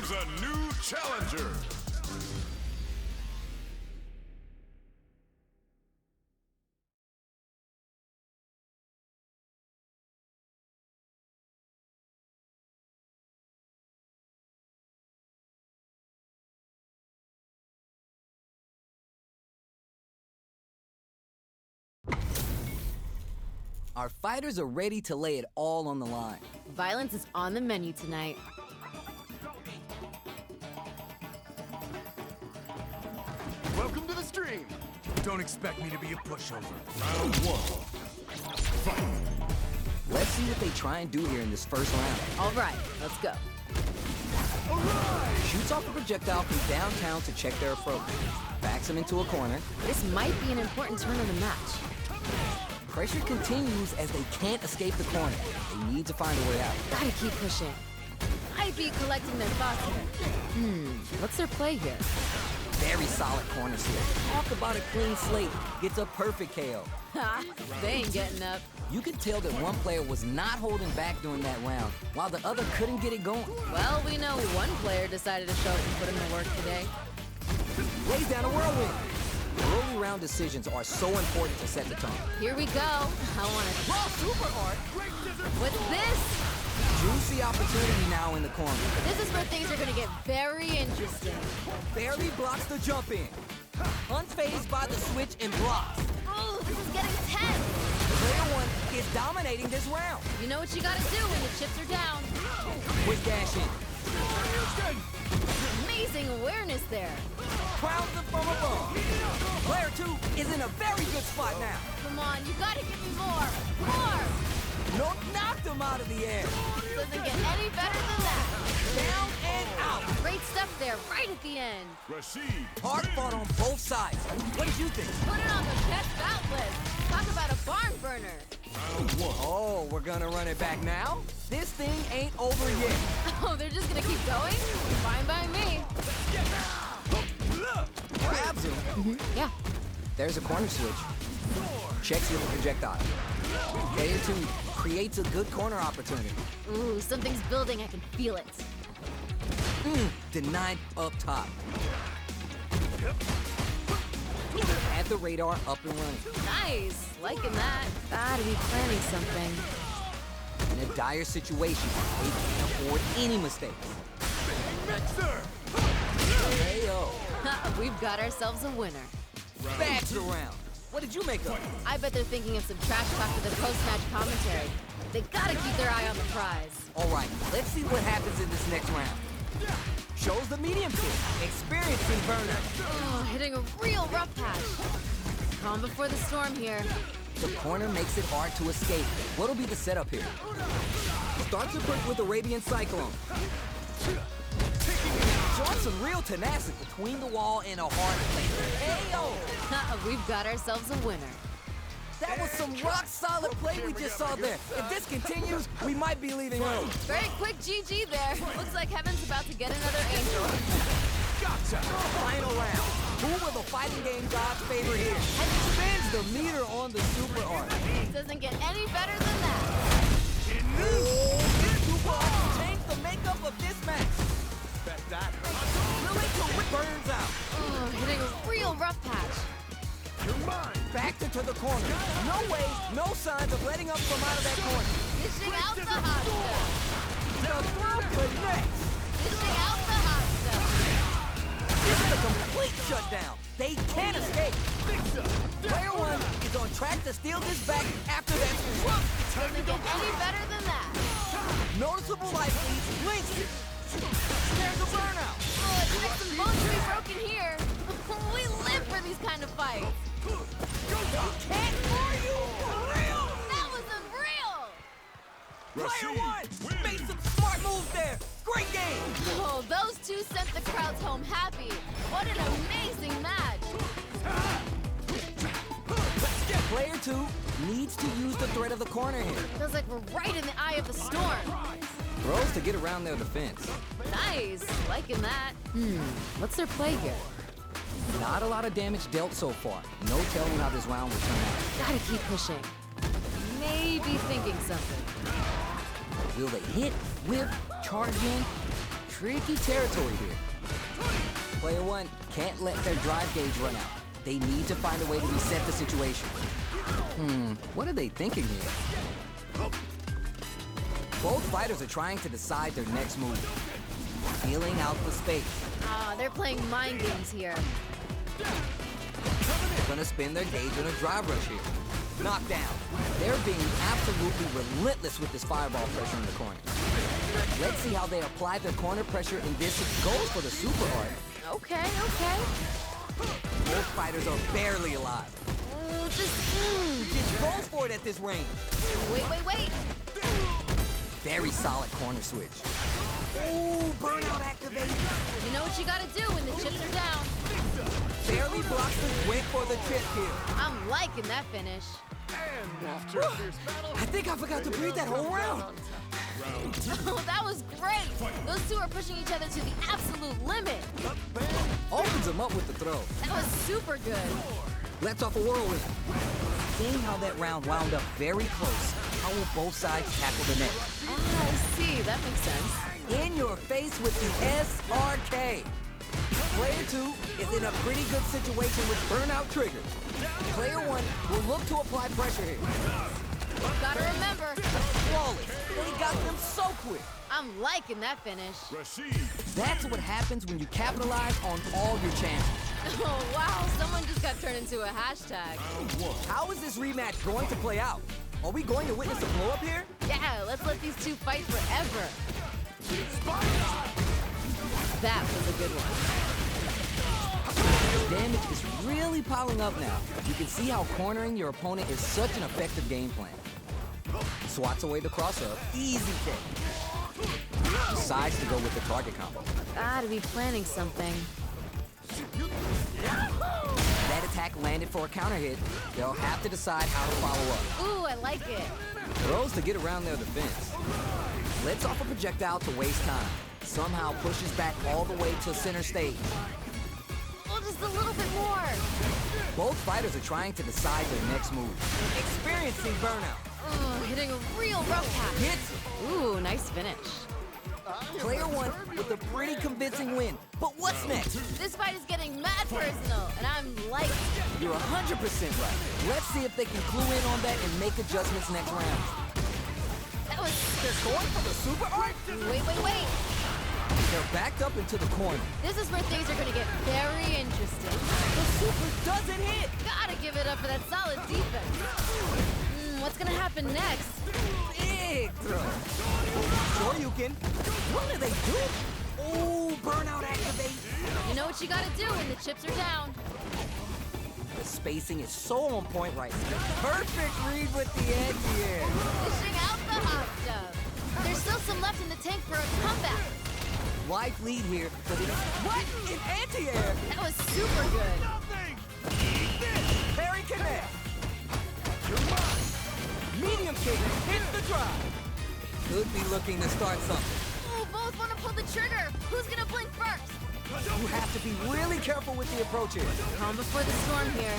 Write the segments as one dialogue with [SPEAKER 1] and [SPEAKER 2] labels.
[SPEAKER 1] comes a new challenger.
[SPEAKER 2] Our fighters are ready to lay it all on the line.
[SPEAKER 3] Violence is on the menu tonight.
[SPEAKER 1] Welcome to the stream.
[SPEAKER 4] Don't expect me to be a pushover.
[SPEAKER 1] Round one. Fight.
[SPEAKER 2] Let's see what they try and do here in this first round.
[SPEAKER 3] All right, let's go.
[SPEAKER 2] Shoots off a projectile from downtown to check their approach. Backs him into a corner.
[SPEAKER 3] This might be an important turn of the match.
[SPEAKER 2] Pressure continues as they can't escape the corner. They need to find a way out.
[SPEAKER 3] Gotta keep pushing. Might be collecting their thoughts here. What's their play here?
[SPEAKER 2] Very solid corners here. Talk about a clean slate. Gets a perfect KO.
[SPEAKER 3] Ha! They ain't getting up.
[SPEAKER 2] You could tell that one player was not holding back during that round, while the other couldn't get it going.
[SPEAKER 3] Well, we know one player decided to show up and put in the work today.
[SPEAKER 2] Lays down a whirlwind. Early round decisions are so important to set the tone.
[SPEAKER 3] Here we go. I want to draw super art. What's this?
[SPEAKER 2] Juicy opportunity now in the corner.
[SPEAKER 3] This is where things are going to get very interesting.
[SPEAKER 2] Barely blocks the jump in. Unfazed by the switch and blocks.
[SPEAKER 3] Oh, this is getting tense.
[SPEAKER 2] Player one is dominating this round.
[SPEAKER 3] You know what you got to do when the chips are down.
[SPEAKER 2] Quick dash in.
[SPEAKER 3] Amazing awareness there.
[SPEAKER 2] Crowds them from above. Player two is in a very good spot now.
[SPEAKER 3] Come on, you got to give me more. More.
[SPEAKER 2] No, knocked him out of the air.
[SPEAKER 3] Doesn't get any better than that.
[SPEAKER 2] Down and out.
[SPEAKER 3] Great stuff there, right at the end.
[SPEAKER 1] Rashid.
[SPEAKER 2] Hard fought on both sides. What did you think?
[SPEAKER 3] Put it on the best bout list. Talk about a barn burner.
[SPEAKER 1] Round one.
[SPEAKER 2] Oh, we're gonna run it back now? This thing ain't over yet.
[SPEAKER 3] Oh, they're just gonna keep going? Fine by me.
[SPEAKER 2] Grabs him.
[SPEAKER 3] Yeah.
[SPEAKER 2] There's a corner switch. Checks with the projectile. Player two creates a good corner opportunity.
[SPEAKER 3] Ooh, something's building. I can feel it.
[SPEAKER 2] Denied up top. Had the radar up and running.
[SPEAKER 3] Nice. Liking that. Gotta be planning something.
[SPEAKER 2] In a dire situation, they can't afford any mistakes. KO.
[SPEAKER 3] We've got ourselves a winner.
[SPEAKER 2] Bags it around. What did you make of it?
[SPEAKER 3] I bet they're thinking of some trash talk to the post-match commentary. They gotta keep their eye on the prize.
[SPEAKER 2] All right, let's see what happens in this next round. Shows the medium kick, experiencing burnout.
[SPEAKER 3] Oh, hitting a real rough patch. Calm before the storm here.
[SPEAKER 2] The corner makes it hard to escape. What'll be the setup here? Starts it quick with Arabian Cyclone. Showing some real tenacity between the wall and a hard plate. KO!
[SPEAKER 3] We've got ourselves a winner.
[SPEAKER 2] That was some rock-solid play we just saw there. If this continues, we might be leaving early.
[SPEAKER 3] Very quick GG there. Looks like Heaven's about to get another angel.
[SPEAKER 2] Gotcha! Final round. Who will the fighting game gods favor here? And spins the meter on the super art.
[SPEAKER 3] Doesn't get any better than that.
[SPEAKER 2] Super art changed the makeup of this match.
[SPEAKER 4] Bet that.
[SPEAKER 2] Really terrific. Burns out.
[SPEAKER 3] Oh, hitting a real rough patch.
[SPEAKER 2] Backed into the corner. No way, no signs of letting up from out of that corner.
[SPEAKER 3] Dishing out the hot stuff.
[SPEAKER 2] The throw connects.
[SPEAKER 3] Dishing out the hot stuff.
[SPEAKER 2] This is a complete shutdown. They can't escape. Player one is on track to steal this back after that swap.
[SPEAKER 3] Doesn't get any better than that.
[SPEAKER 2] Noticeable life leads links it. There's a burnout.
[SPEAKER 3] Oh, it's like some bones to be broken here. We live for these kind of fights.
[SPEAKER 2] Can't for you for real.
[SPEAKER 3] That was unreal.
[SPEAKER 2] Player one made some smart moves there. Great game.
[SPEAKER 3] Oh, those two sent the crowds home happy. What an amazing match.
[SPEAKER 2] Player two needs to use the threat of the corner here.
[SPEAKER 3] Feels like we're right in the eye of the storm.
[SPEAKER 2] Throws to get around their defense.
[SPEAKER 3] Nice. Liking that. What's their play here?
[SPEAKER 2] Not a lot of damage dealt so far. No telling how this round will turn out.
[SPEAKER 3] Gotta keep pushing. Maybe thinking something.
[SPEAKER 2] Will they hit, whip, charge in? tricky territory here. Player one can't let their drive gauge run out. They need to find a way to reset the situation. What are they thinking here? Both fighters are trying to decide their next move. Feeling out the space.
[SPEAKER 3] Ah, they're playing mind games here.
[SPEAKER 2] They're gonna spin their gauge on a drive rush here. Knockdown. They're being absolutely relentless with this fireball pressure in the corner. Let's see how they apply their corner pressure in this. It goes for the super art.
[SPEAKER 3] Okay, okay.
[SPEAKER 2] Both fighters are barely alive. Just goes for it at this range.
[SPEAKER 3] Wait.
[SPEAKER 2] Very solid corner switch. Ooh, burnout activated.
[SPEAKER 3] You know what you gotta do when the chips are down.
[SPEAKER 2] Barely blocks the went for the trip here.
[SPEAKER 3] I'm liking that finish.
[SPEAKER 1] And after a fierce battle,
[SPEAKER 2] I think I forgot to breathe that whole round.
[SPEAKER 3] Oh, that was great. Those two are pushing each other to the absolute limit.
[SPEAKER 2] Opens him up with the throw.
[SPEAKER 3] That was super good.
[SPEAKER 2] Lets off a whirlwind. Seeing how that round wound up very close, how will both sides tackle the next?
[SPEAKER 3] Ah, I see. That makes sense.
[SPEAKER 2] In your face with the SRK. Player two is in a pretty good situation with burnout triggers. Player one will look to apply pressure here.
[SPEAKER 3] Gotta remember,
[SPEAKER 2] Flawless. They got them so quick.
[SPEAKER 3] I'm liking that finish.
[SPEAKER 1] Rashid.
[SPEAKER 2] That's what happens when you capitalize on all your chances.
[SPEAKER 3] Oh, wow. Someone just got turned into a hashtag.
[SPEAKER 2] How is this rematch going to play out? Are we going to witness a blow-up here?
[SPEAKER 3] Yeah, let's let these two fight forever. That was a good one.
[SPEAKER 2] Damage is really piling up now. You can see how cornering your opponent is such an effective game plan. Swats away the cross-up. Easy kick. Decides to go with the target combo.
[SPEAKER 3] Gotta be planning something.
[SPEAKER 2] That attack landed for a counter hit. They'll have to decide how to follow up.
[SPEAKER 3] Ooh, I like it.
[SPEAKER 2] Throws to get around their defense. Lets off a projectile to waste time. Somehow pushes back all the way to center stage.
[SPEAKER 3] Oh, just a little bit more.
[SPEAKER 2] Both fighters are trying to decide their next move. Experiencing burnout.
[SPEAKER 3] Ooh, hitting a real rough patch.
[SPEAKER 2] Hits.
[SPEAKER 3] Ooh, nice finish.
[SPEAKER 2] Player one with a pretty convincing win. But what's next?
[SPEAKER 3] This fight is getting mad personal, and I'm liking it.
[SPEAKER 2] You're 100% right. Let's see if they can clue in on that and make adjustments next round.
[SPEAKER 3] That was...
[SPEAKER 2] They're going for the super art?
[SPEAKER 3] Wait.
[SPEAKER 2] They're backed up into the corner.
[SPEAKER 3] This is where things are gonna get very interesting.
[SPEAKER 2] The super doesn't hit.
[SPEAKER 3] Gotta give it up for that solid defense. What's gonna happen next?
[SPEAKER 2] Big throw. Sure you can. What are they doing? Oh, burnout activate.
[SPEAKER 3] You know what you gotta do when the chips are down.
[SPEAKER 2] The spacing is so on point right now. Perfect read with the edge here.
[SPEAKER 3] Dishing out the hot stuff. There's still some left in the tank for a comeback.
[SPEAKER 2] Life lead here, but it's what? In anti-air.
[SPEAKER 3] That was super good.
[SPEAKER 1] Nothing.
[SPEAKER 2] Parry connect. Medium kick hits the drive. Could be looking to start something.
[SPEAKER 3] Ooh, both want to pull the trigger. Who's gonna blink first?
[SPEAKER 2] You have to be really careful with the approach here.
[SPEAKER 3] Calm before the storm here.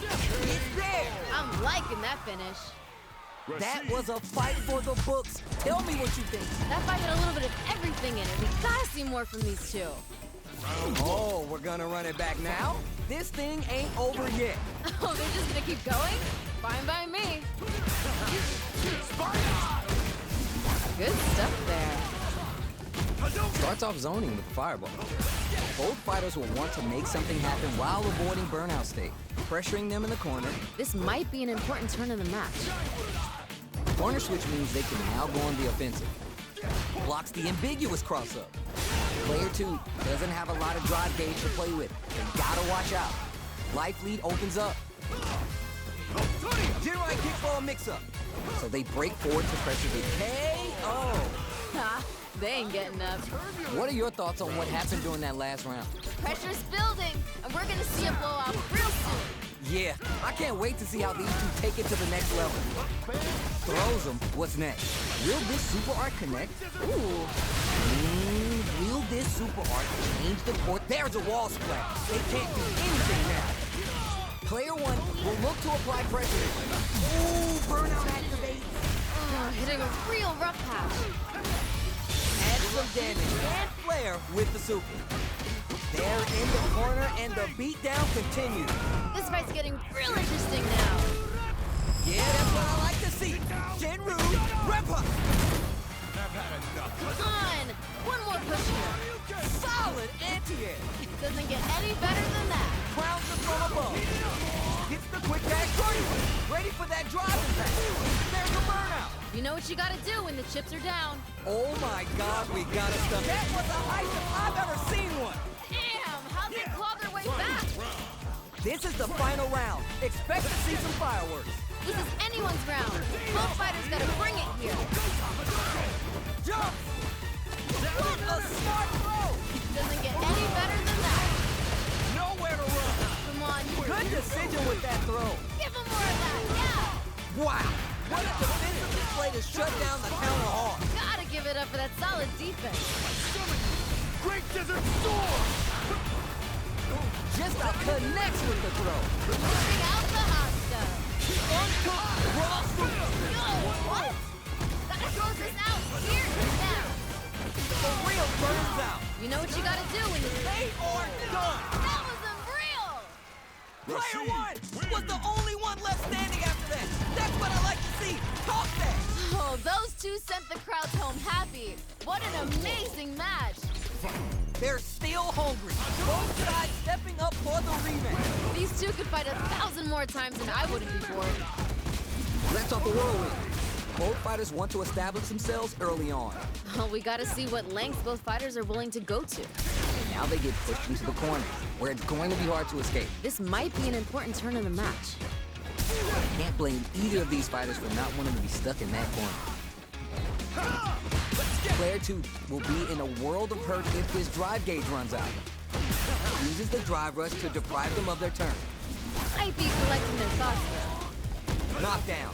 [SPEAKER 2] It's there.
[SPEAKER 3] I'm liking that finish.
[SPEAKER 2] That was a fight for the books. Tell me what you think.
[SPEAKER 3] That fight had a little bit of everything in it. We gotta see more from these two.
[SPEAKER 2] Oh, we're gonna run it back now? This thing ain't over yet.
[SPEAKER 3] Oh, they're just gonna keep going? Fine by me. Good stuff there.
[SPEAKER 2] Starts off zoning with the fireball. Both fighters will want to make something happen while avoiding burnout state, pressuring them in the corner.
[SPEAKER 3] This might be an important turn in the match.
[SPEAKER 2] Corner switch means they can now go on the offensive. Blocks the ambiguous cross-up. Player two doesn't have a lot of drive gauge to play with. They gotta watch out. Life lead opens up. General kick for a mix-up. So they break forward to pressure the KO.
[SPEAKER 3] Ha, they ain't getting up.
[SPEAKER 2] What are your thoughts on what happened during that last round?
[SPEAKER 3] Pressure's building, and we're gonna see a blowout real soon.
[SPEAKER 2] Yeah, I can't wait to see how these two take it to the next level. Throws them. What's next? Will this super art connect? Ooh. Will this super art change the court? There's a wall splash. They can't do anything now. Player one will look to apply pressure. Ooh, burnout activate.
[SPEAKER 3] Hitting a real rough patch. And
[SPEAKER 2] some damage and flair with the super. They're in the corner and the beatdown continues.
[SPEAKER 3] This fight's getting real interesting now.
[SPEAKER 2] Yeah, that's what I like to see. Shenru, rep up.
[SPEAKER 4] I've had enough.
[SPEAKER 3] Come on! One more push here.
[SPEAKER 2] Solid anti-air.
[SPEAKER 3] Doesn't get any better than that.
[SPEAKER 2] Crowns it from above. Gets the quick dash going. Ready for that drive attack. There's a burnout.
[SPEAKER 3] You know what you gotta do when the chips are down.
[SPEAKER 2] Oh my God, we gotta stop. That was the highest I've ever seen one.
[SPEAKER 3] Damn! How'd they claw their way back?
[SPEAKER 2] This is the final round. Expect to see some fireworks.
[SPEAKER 3] This is anyone's round. Both fighters gotta bring it here.
[SPEAKER 2] Jump! What a smart throw!
[SPEAKER 3] Doesn't get any better than that.
[SPEAKER 2] Nowhere to run.
[SPEAKER 3] Come on, you
[SPEAKER 2] Good decision with that throw.
[SPEAKER 3] give him more of that. Yeah!
[SPEAKER 2] Wow! What a defensive display to shut down the counter hard.
[SPEAKER 3] Gotta give it up for that solid defense.
[SPEAKER 1] Great Desert Storm!
[SPEAKER 2] Just connects with the throw.
[SPEAKER 3] Pushing out the hot stuff.
[SPEAKER 2] Uncooked raw super.
[SPEAKER 3] Yo, what? Gotta close this out. Here, now.
[SPEAKER 2] The real burns out.
[SPEAKER 3] You know what you gotta do when you
[SPEAKER 2] They are done.
[SPEAKER 3] That was unreal!
[SPEAKER 2] Player one was the only one left standing after that. That's what I like to see. Talk that.
[SPEAKER 3] Oh, those two sent the crowds home happy. What an amazing match.
[SPEAKER 2] They're still hungry. Both sides stepping up for the rematch.
[SPEAKER 3] These two could fight 1,000 more times and I wouldn't be bored.
[SPEAKER 2] Let's talk the whirlwind. Both fighters want to establish themselves early on.
[SPEAKER 3] Well, we gotta see what lengths both fighters are willing to go to.
[SPEAKER 2] Now they get pushed into the corner, where it's going to be hard to escape.
[SPEAKER 3] This might be an important turn in the match.
[SPEAKER 2] Can't blame either of these fighters for not wanting to be stuck in that corner. Player 2 will be in a world of hurt if his drive gauge runs out. Uses the drive rush to deprive them of their turn.
[SPEAKER 3] Might be collecting their thoughts though.
[SPEAKER 2] Knockdown.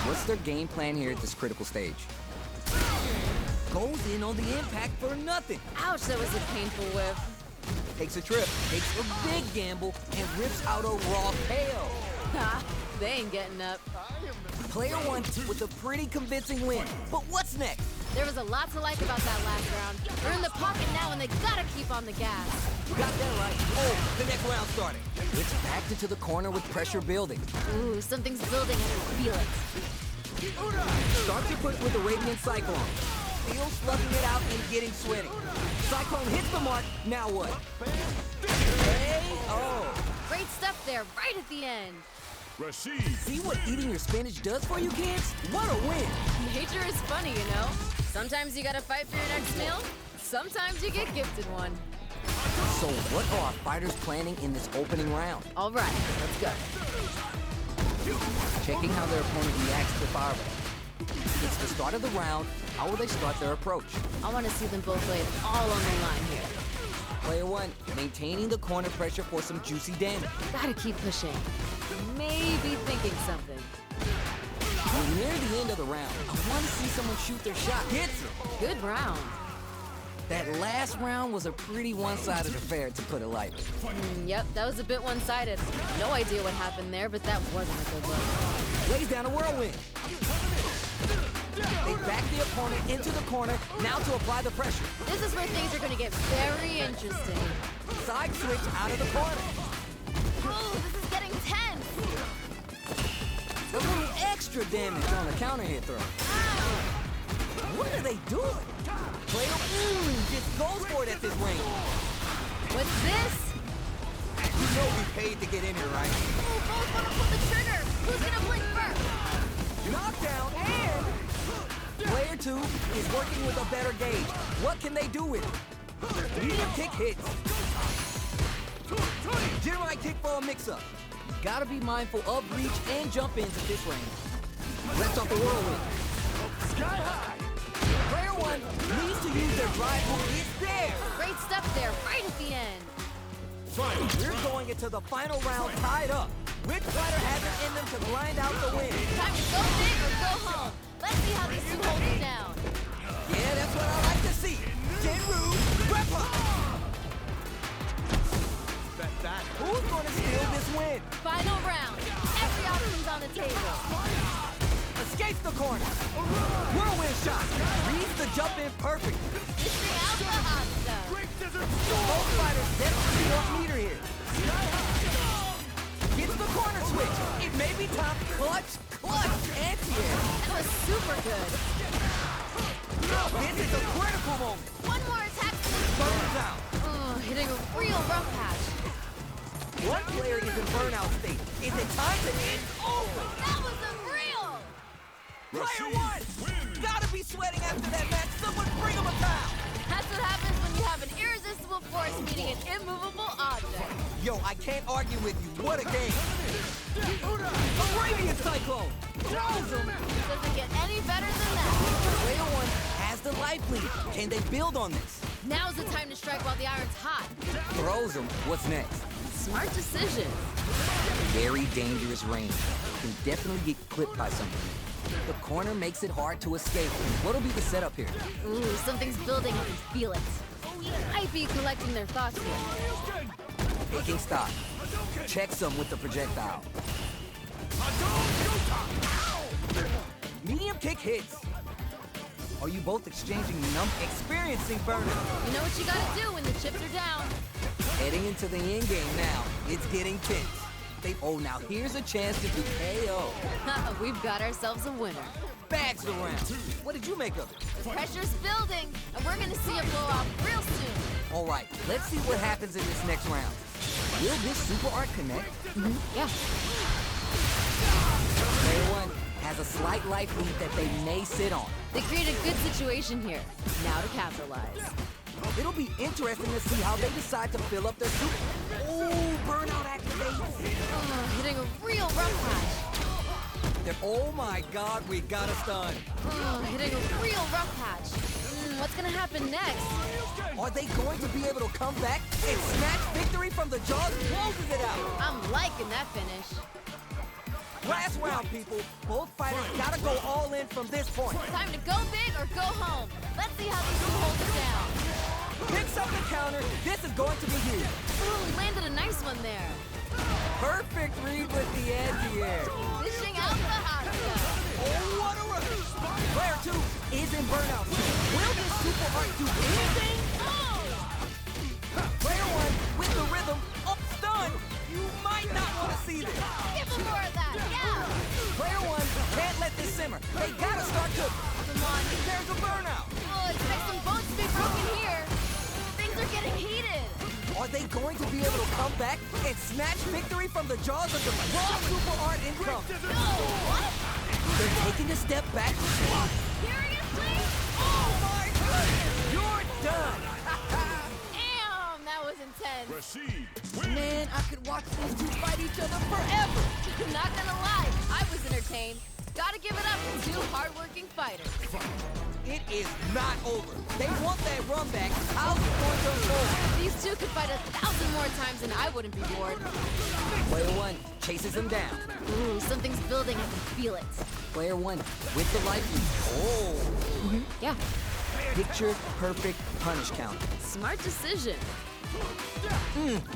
[SPEAKER 2] What's their game plan here at this critical stage? Goes in on the impact for nothing.
[SPEAKER 3] Ouch, that was a painful whiff.
[SPEAKER 2] Takes a trip, takes a big gamble, and rips out a raw KO.
[SPEAKER 3] Ha, they ain't getting up.
[SPEAKER 2] Player 1 with a pretty convincing win. But what's next?
[SPEAKER 3] There was a lot to like about that last round. They're in the pocket now and they gotta keep on the gas.
[SPEAKER 2] Got that right. Oh, the next round started. It's backed into the corner with pressure building.
[SPEAKER 3] Ooh, something's building, I can feel it.
[SPEAKER 2] Starts your push with the Radiant Cyclone. Feels slugging it out and getting sweaty. Cyclone hits the mark, now what? Hey, oh.
[SPEAKER 3] Great stuff there, right at the end.
[SPEAKER 1] Rashid!
[SPEAKER 2] See what eating your spinach does for you kids? What a win.
[SPEAKER 3] Nature is funny, you know? Sometimes you gotta fight for your next meal, sometimes you get gifted one.
[SPEAKER 2] So what are our fighters planning in this opening round?
[SPEAKER 3] All right, let's go.
[SPEAKER 2] Checking how their opponent reacts to fireball. It's the start of the round. How will they start their approach?
[SPEAKER 3] I want to see them both lay it all on the line here.
[SPEAKER 2] Player 1, maintaining the corner pressure for some juicy damage.
[SPEAKER 3] Gotta keep pushing. Maybe thinking something.
[SPEAKER 2] We're near the end of the round. I want to see someone shoot their shot. Hits it!
[SPEAKER 3] Good round.
[SPEAKER 2] That last round was a pretty one-sided affair, to put it lightly.
[SPEAKER 3] Yep, that was a bit one-sided. No idea what happened there, but that wasn't a good look.
[SPEAKER 2] Lays down a whirlwind. They back the opponent into the corner, now to apply the pressure.
[SPEAKER 3] This is where things are gonna get very interesting.
[SPEAKER 2] Side switch out of the corner.
[SPEAKER 3] Ooh, this is getting tense.
[SPEAKER 2] A little extra damage on the counter hit throw. What are they doing? Player just goes for it at this range.
[SPEAKER 3] What's this?
[SPEAKER 2] You know we paid to get in here, right?
[SPEAKER 3] Ooh, both wanna pull the trigger. Who's gonna blink first?
[SPEAKER 2] Knockdown and... Player 2 is working with a better gauge. What can they do with it? Medium kick hits. General kick for a mix-up. Gotta be mindful of reach and jump ins at this range. Let's off the whirlwind.
[SPEAKER 1] Sky high!
[SPEAKER 2] Player 1 needs to use their drive move. It's there!
[SPEAKER 3] Great stuff there, right at the end.
[SPEAKER 2] We're going into the final round tied up. Which fighter has it in them to grind out the win?
[SPEAKER 3] Time to go big or go home. Let's see how these two hold it down.
[SPEAKER 2] Yeah, that's what I like to see. Shenru, rep up!
[SPEAKER 1] Bet that.
[SPEAKER 2] Who's gonna steal this win?
[SPEAKER 3] Final round. Every option's on the table.
[SPEAKER 2] A escapes the corner. Whirlwind shot. Reads the jump in perfect.
[SPEAKER 3] Dishing out the hot stuff.
[SPEAKER 1] Great Desert Storm!
[SPEAKER 2] Both fighters definitely on meter here. Gets the corner switch. It may be time. Clutch, anti-air.
[SPEAKER 3] That was super good.
[SPEAKER 2] This is a critical moment.
[SPEAKER 3] One more attack.
[SPEAKER 2] Burns out.
[SPEAKER 3] Oh, hitting a real rough patch.
[SPEAKER 2] One player is in burnout state. Is it time to end? Oh!
[SPEAKER 3] That was unreal.
[SPEAKER 2] Player one! Gotta be sweating after that match. Someone bring him a towel.
[SPEAKER 3] That's what happens when you have an irresistible force meeting an immovable object.
[SPEAKER 2] Yo, I can't argue with you. What a game. Arabian Cyclone. Throws him.
[SPEAKER 3] Doesn't get any better than that.
[SPEAKER 2] Player one has the life lead. Can they build on this?
[SPEAKER 3] Now's the time to strike while the iron's hot.
[SPEAKER 2] Throws him. What's next?
[SPEAKER 3] Smart decision.
[SPEAKER 2] Very dangerous range. Can definitely get clipped by something. The corner makes it hard to escape. What'll be the setup here?
[SPEAKER 3] Ooh, something's building. I can feel it. Might be collecting their thoughts here.
[SPEAKER 2] Taking stock. Checks them with the projectile. Medium kick hits. Are you both exchanging experiencing burnout?
[SPEAKER 3] You know what you gotta do when the chips are down.
[SPEAKER 2] Heading into the end game now. It's getting tense. Now here's a chance to do KO.
[SPEAKER 3] We've got ourselves a winner.
[SPEAKER 2] Bags around. What did you make of it?
[SPEAKER 3] The pressure's building, and we're gonna see a blowout real soon.
[SPEAKER 2] All right, let's see what happens in this next round. Will this super art connect?
[SPEAKER 3] Yeah.
[SPEAKER 2] Player one has a slight life lead that they may sit on.
[SPEAKER 3] They create a good situation here. Now to capitalize.
[SPEAKER 2] It'll be interesting to see how they decide to fill up their super. Oh, burnout activates.
[SPEAKER 3] Oh, hitting a real rough patch.
[SPEAKER 2] Oh my God, we got a stun.
[SPEAKER 3] Oh, hitting a real rough patch. What's gonna happen next?
[SPEAKER 2] Are they going to be able to come back and snatch victory from the jaws? Closes it out.
[SPEAKER 3] I'm liking that finish.
[SPEAKER 2] Last round, people. Both fighters gotta go all in from this point.
[SPEAKER 3] Time to go big or go home. Let's see how these two hold it down.
[SPEAKER 2] Picks up the counter. This is going to be huge.
[SPEAKER 3] Ooh, landed a nice one there.
[SPEAKER 2] Perfect read with the anti-air.
[SPEAKER 3] Dishing out the hot stuff.
[SPEAKER 2] Oh, what a rush. Player two is in burnout. Will this super art do anything?
[SPEAKER 3] Oh!
[SPEAKER 2] Player one with the rhythm up stun. You might not want to see this.
[SPEAKER 3] Give him more of that, yeah!
[SPEAKER 2] Player one can't let this simmer. They gotta start cooking.
[SPEAKER 3] Come on.
[SPEAKER 2] There's a burnout.
[SPEAKER 3] Oh, expect some bones to be broken here. Things are getting heated.
[SPEAKER 2] Are they going to be able to come back and snatch victory from the jaws of the raw super art income?
[SPEAKER 3] No, what?
[SPEAKER 2] They're taking a step back.
[SPEAKER 3] Seriously?
[SPEAKER 2] Oh my goodness! You're done!
[SPEAKER 3] Damn, that was intense.
[SPEAKER 1] Rashid,
[SPEAKER 2] Man, I could watch these two fight each other forever.
[SPEAKER 3] Not gonna lie, I was entertained. Gotta give it up to two hardworking fighters.
[SPEAKER 2] It is not over. They want that run back. How's it going to unfold?
[SPEAKER 3] These two could fight 1,000 more times and I wouldn't be bored.
[SPEAKER 2] Player one chases him down.
[SPEAKER 3] Ooh, something's building, I can feel it.
[SPEAKER 2] Player one with the life lead. Oh.
[SPEAKER 3] Yeah,
[SPEAKER 2] Picture perfect punish count.
[SPEAKER 3] smart decision.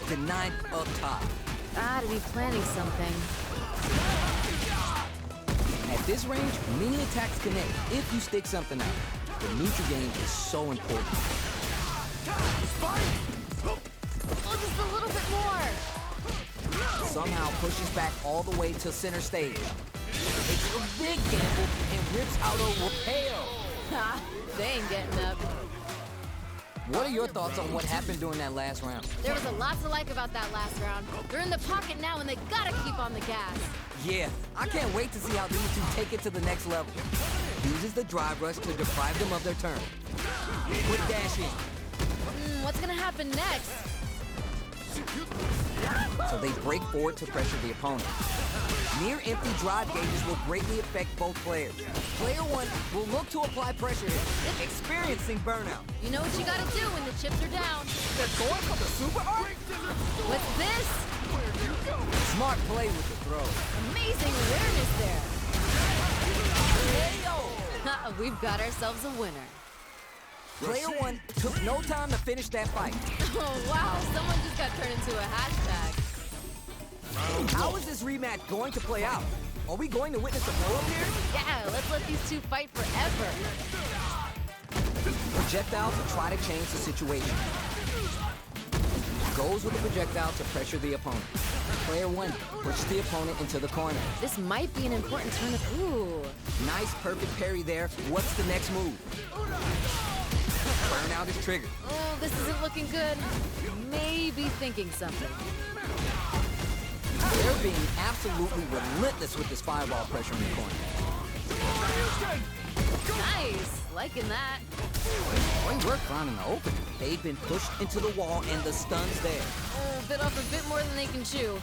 [SPEAKER 2] Denied up top.
[SPEAKER 3] Gotta be planning something.
[SPEAKER 2] At this range, many attacks connect if you stick something out. The neutral game is so important.
[SPEAKER 3] Oh, just a little bit more.
[SPEAKER 2] Somehow pushes back all the way to center stage. Takes a big gamble and rips out a RKO.
[SPEAKER 3] Ha, they ain't getting up.
[SPEAKER 2] What are your thoughts on what happened during that last round?
[SPEAKER 3] There was a lot to like about that last round. They're in the pocket now and they gotta keep on the gas.
[SPEAKER 2] Yeah, I can't wait to see how these two take it to the next level. Uses the drive rush to deprive them of their turn. Quick dash in.
[SPEAKER 3] What's gonna happen next?
[SPEAKER 2] So they break forward to pressure the opponent. Near empty drive gauges will greatly affect both players. Player one will look to apply pressure here, experiencing burnout.
[SPEAKER 3] You know what you gotta do when the chips are down.
[SPEAKER 2] They're going for the super art?
[SPEAKER 3] What's this?
[SPEAKER 2] Smart play with the throw.
[SPEAKER 3] Amazing awareness there.
[SPEAKER 2] KO!
[SPEAKER 3] We've got ourselves a winner.
[SPEAKER 2] Player one took no time to finish that fight.
[SPEAKER 3] Oh, wow. Someone just got turned into a hashtag.
[SPEAKER 2] How is this rematch going to play out? Are we going to witness a blow-up here?
[SPEAKER 3] Yeah, let's let these two fight forever.
[SPEAKER 2] Projectile to try to change the situation. Goes with the projectile to pressure the opponent. Player 1 pushes the opponent into the corner.
[SPEAKER 3] This might be an important turn of... Ooh.
[SPEAKER 2] Nice, perfect parry there. What's the next move? Burnout is triggered.
[SPEAKER 3] Oh, this isn't looking good. Maybe thinking something.
[SPEAKER 2] They're being absolutely relentless with this fireball pressure in the corner.
[SPEAKER 3] Nice. Liking that.
[SPEAKER 2] Great work finding the opening. They've been pushed into the wall and the stun's there.
[SPEAKER 3] Oh, bit off a bit more than they can chew.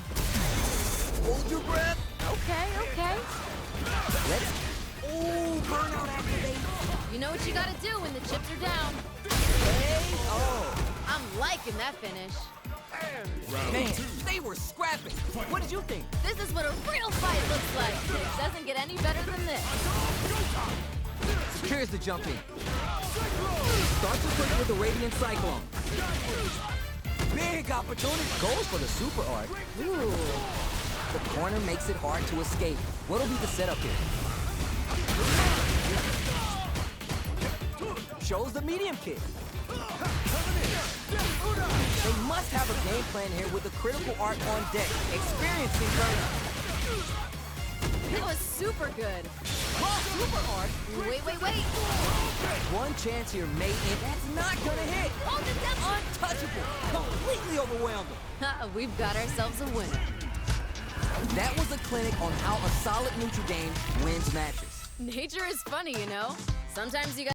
[SPEAKER 2] Hold your breath.
[SPEAKER 3] Okay.
[SPEAKER 2] Let's... Oh, burnout activate.
[SPEAKER 3] You know what you gotta do when the chips are down.
[SPEAKER 2] Hey, oh.
[SPEAKER 3] I'm liking that finish.
[SPEAKER 2] Man, they were scrapping. What did you think?
[SPEAKER 3] This is what a real fight looks like. It doesn't get any better than this.
[SPEAKER 2] Here's the jump in. Starts to quick with the Radiant Cyclone. Big opportunity. Goes for the super art.
[SPEAKER 3] Ooh.
[SPEAKER 2] The corner makes it hard to escape. What'll be the setup here? Shows the medium kick. They must have a game plan here with the critical art on deck. Experiencing burnout.
[SPEAKER 3] That was super good.
[SPEAKER 2] Oh, super art.
[SPEAKER 3] Wait.
[SPEAKER 2] One chance here, mate, and that's not gonna hit.
[SPEAKER 3] Hold it down.
[SPEAKER 2] Untouchable. Completely overwhelmed them.
[SPEAKER 3] We've got ourselves a winner.
[SPEAKER 2] That was a clinic on how a solid neutral game wins matches.
[SPEAKER 3] Nature is funny, you know. Sometimes you got